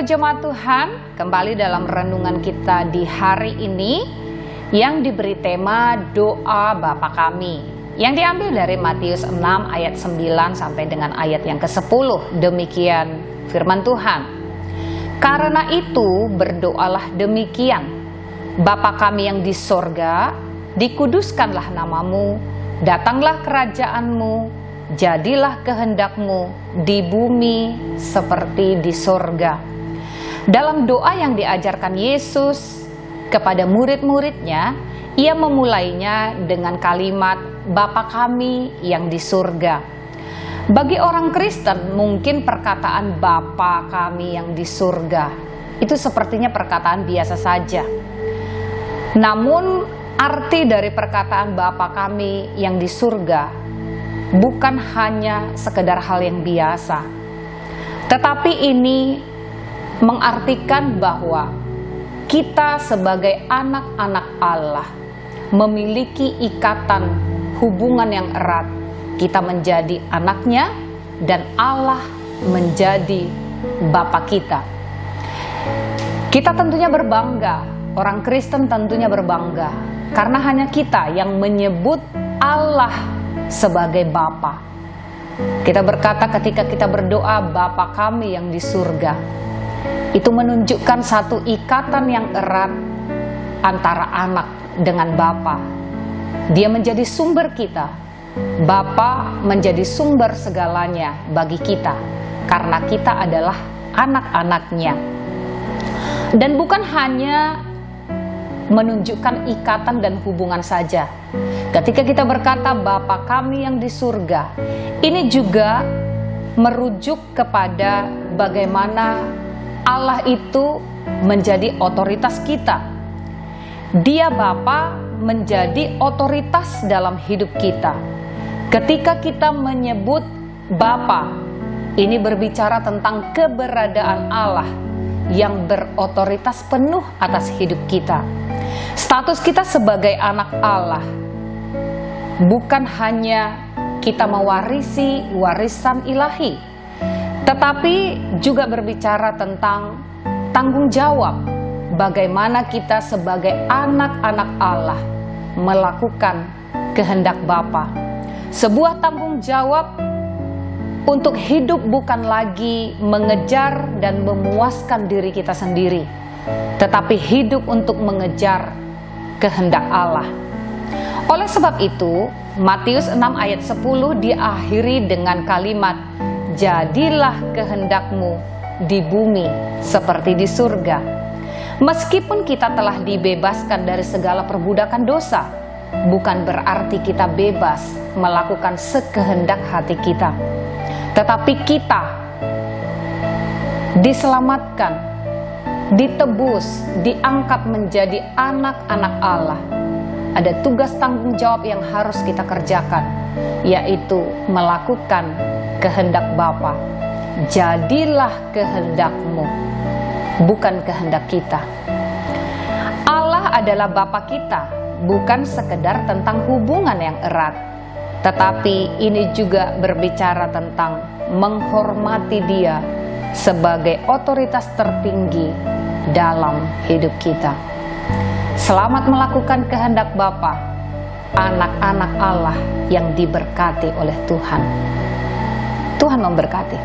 Saudara jemaat Tuhan, kembali dalam renungan kita di hari ini yang diberi tema doa Bapa Kami, yang diambil dari Matius 6 ayat 9 sampai dengan ayat yang ke-10. Demikian firman Tuhan. Karena itu berdoalah demikian: Bapa kami yang di sorga, dikuduskanlah namamu, datanglah kerajaanmu, jadilah kehendakmu di bumi seperti di sorga. Dalam doa yang diajarkan Yesus kepada murid-muridnya, ia memulainya dengan kalimat Bapa kami yang di surga. Bagi orang Kristen, mungkin perkataan Bapa kami yang di surga itu sepertinya perkataan biasa saja. Namun arti dari perkataan Bapa kami yang di surga bukan hanya sekedar hal yang biasa, tetapi ini mengartikan bahwa kita sebagai anak-anak Allah memiliki ikatan hubungan yang erat. Kita menjadi anaknya dan Allah menjadi Bapa kita. Kita tentunya berbangga, orang Kristen tentunya berbangga, karena hanya kita yang menyebut Allah sebagai Bapa. Kita berkata ketika kita berdoa Bapa kami yang di surga, itu menunjukkan satu ikatan yang erat antara anak dengan Bapa. Dia menjadi sumber kita. Bapa menjadi sumber segalanya bagi kita, karena kita adalah anak-anaknya. Dan bukan hanya menunjukkan ikatan dan hubungan saja. Ketika kita berkata Bapa kami yang di surga, ini juga merujuk kepada bagaimana Allah itu menjadi otoritas kita. Dia Bapa menjadi otoritas dalam hidup kita. Ketika kita menyebut Bapa, ini berbicara tentang keberadaan Allah yang berotoritas penuh atas hidup kita. Status kita sebagai anak Allah bukan hanya kita mewarisi warisan ilahi, tetapi juga berbicara tentang tanggung jawab bagaimana kita sebagai anak-anak Allah melakukan kehendak Bapa. Sebuah tanggung jawab untuk hidup bukan lagi mengejar dan memuaskan diri kita sendiri, tetapi hidup untuk mengejar kehendak Allah. Oleh sebab itu, Matius 6 ayat 10 diakhiri dengan kalimat, jadilah kehendakmu di bumi seperti di surga. Meskipun kita telah dibebaskan dari segala perbudakan dosa, bukan berarti kita bebas melakukan sekehendak hati kita. Tetapi kita diselamatkan, ditebus, diangkat menjadi anak-anak Allah. Ada tugas tanggung jawab yang harus kita kerjakan, yaitu melakukan kehendak Bapa. Jadilah kehendakmu, bukan kehendak kita. Allah adalah Bapa kita, bukan sekedar tentang hubungan yang erat, tetapi ini juga berbicara tentang menghormati Dia sebagai otoritas tertinggi dalam hidup kita. Selamat melakukan kehendak Bapa, anak-anak Allah yang diberkati oleh Tuhan. Tuhan memberkati.